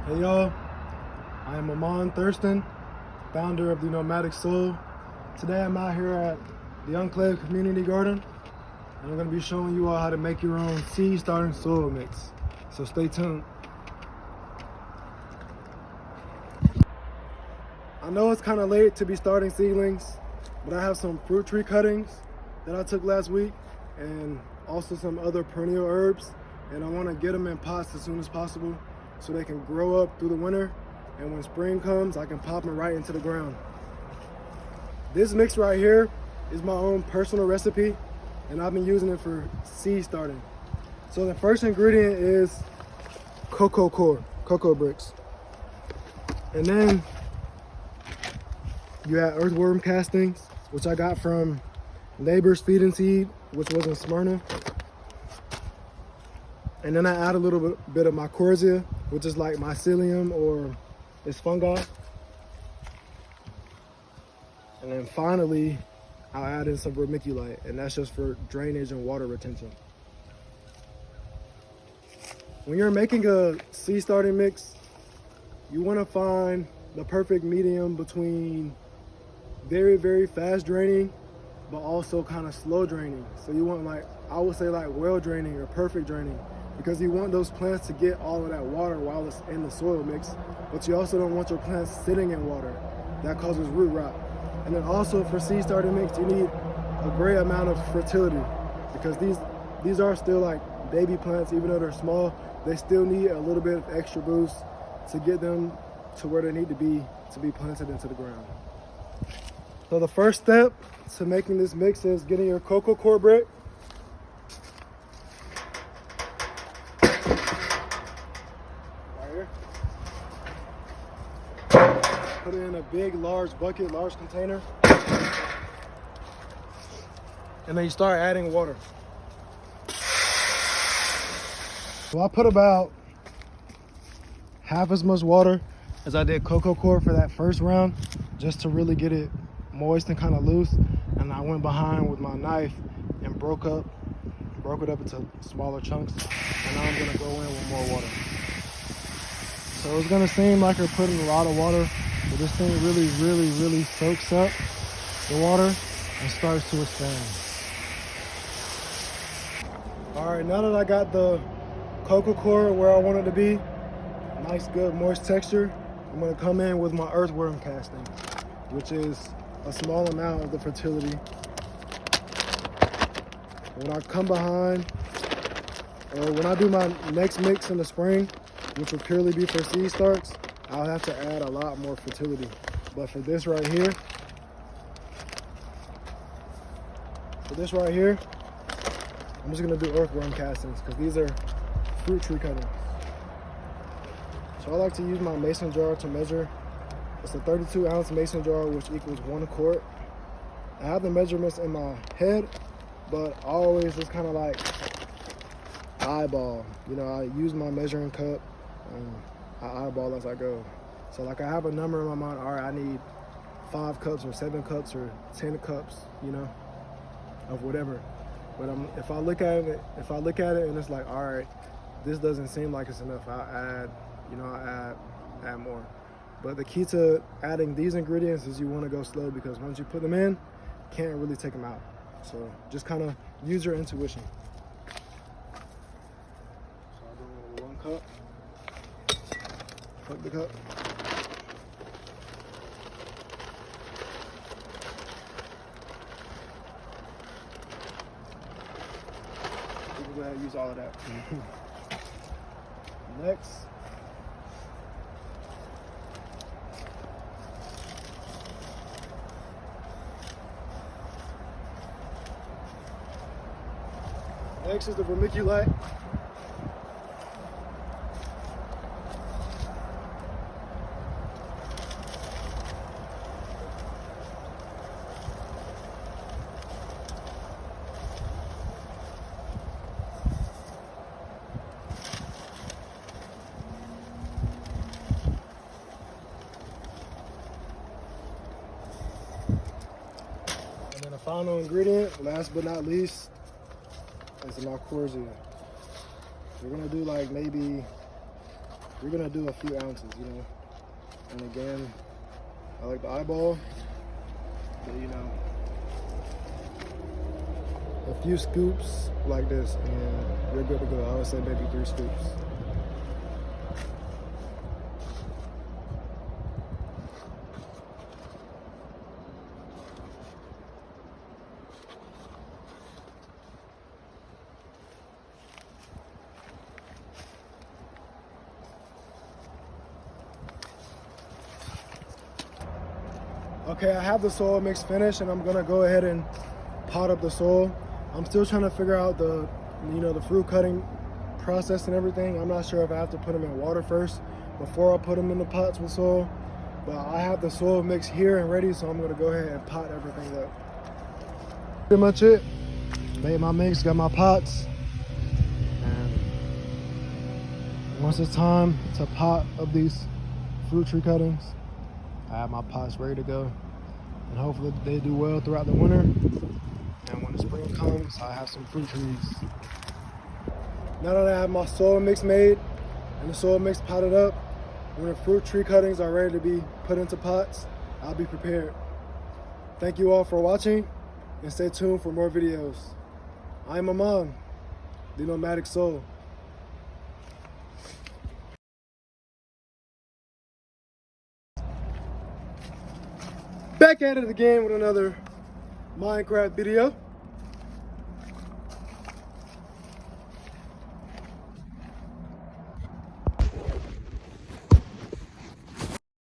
Hey y'all, I am Amon Thurston, founder of the Nomadic Soul. Today I'm out here at the Enclave Community Garden, and I'm going to be showing you all how to make your own seed starting soil mix. So stay tuned. I know it's kind of late to be starting seedlings, but I have some fruit tree cuttings that I took last week and also some other perennial herbs, and I want to get them in pots as soon as possible so they can grow up through the winter, and when spring comes I can pop them right into the ground. This mix right here is my own personal recipe and I've been using it for seed starting. So the first ingredient is cocoa core, cocoa bricks, and then you have earthworm castings, which I got from Neighbor's Feed and Seed, which was in Smyrna. And then I add a little bit of mycorrhiza, which is like mycelium or it's fungi. And then finally, I'll add in some vermiculite, and that's just for drainage and water retention. When you're making a seed starting mix, you want to find the perfect medium between very, very fast draining, but also kind of slow draining. So you want, like, I would say like well draining or perfect draining, because you want those plants to get all of that water while it's in the soil mix, but you also don't want your plants sitting in water. That causes root rot. And then also for seed starting mix, you need a great amount of fertility, because these are still like baby plants. Even though they're small, they still need a little bit of extra boost to get them to where they need to be planted into the ground. So the first step to making this mix is getting your cocoa core brick. Put it in a big, large bucket, large container. And then you start adding water. So I put about half as much water as I did cocoa core for that first round, just to really get it moist and kind of loose. And I went behind with my knife and broke it up into smaller chunks. And now I'm gonna go in with more water. So it's gonna seem like you're putting a lot of water, but this thing really soaks up the water and starts to expand. All right, now that I got the cocoa core where I want it to be, nice, good, moist texture, I'm gonna come in with my earthworm casting, which is a small amount of the fertility. When I come behind, or when I do my next mix in the spring, which will purely be for seed starts, I'll have to add a lot more fertility. But for this right here, I'm just gonna do earthworm castings, because these are fruit tree cuttings. So I like to use my mason jar to measure. It's a 32-ounce mason jar, which equals 1 quart. I have the measurements in my head, but I always just kind of like eyeball. You know, I use my measuring cup and I eyeball as I go. So like I have a number in my mind, all right, I need 5 cups or 7 cups or 10 cups, you know, of whatever. But if I look at it and it's like, all right, this doesn't seem like it's enough, I'll add more. But the key to adding these ingredients is you want to go slow, because once you put them in, you can't really take them out. So just kind of use your intuition. So I'll do 1 cup. Plug the cup. We'll go ahead and use all of that. Next is the vermiculite. And then the final ingredient, last but not least, is the mycorrhiza. We're gonna do like maybe we're gonna do a few ounces, you know. And again, I like the eyeball, but you know, a few scoops like this and you're good to go. I would say maybe 3 scoops. Okay, I have the soil mix finished and I'm gonna go ahead and pot up the soil. I'm still trying to figure out the fruit cutting process and everything. I'm not sure if I have to put them in water first before I put them in the pots with soil, but I have the soil mix here and ready, so I'm gonna go ahead and pot everything up. Pretty much it. Made my mix, got my pots, and once it's time to pot up these fruit tree cuttings, I have my pots ready to go, and hopefully they do well throughout the winter. And when the spring comes, I have some fruit trees. Now that I have my soil mix made and the soil mix potted up, when the fruit tree cuttings are ready to be put into pots, I'll be prepared. Thank you all for watching, and stay tuned for more videos. I'm Amon, the Nomadic Soul. Back at it again with another Minecraft video.